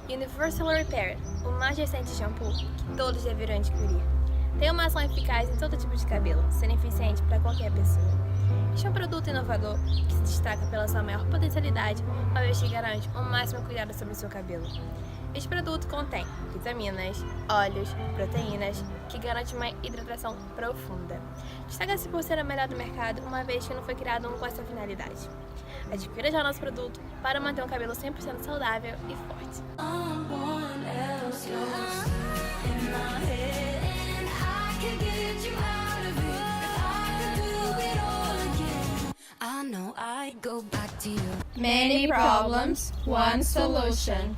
Universal Repair, o mais recente shampoo que todos deveriam adquirir. Tem uma ação eficaz em todo tipo de cabelo, sendo eficiente para qualquer pessoa. Este é um produto inovador que se destaca pela sua maior potencialidade, uma vez que garante o máximo cuidado sobre o seu cabelo. Este produto contém vitaminas, óleos, proteínas, que garante uma hidratação profunda. Destaca-se por ser o melhor do mercado, uma vez que não foi criado um com essa finalidade. Adquira já nosso produto para manter um cabelo 100% saudável e forte. Many problems, one solution.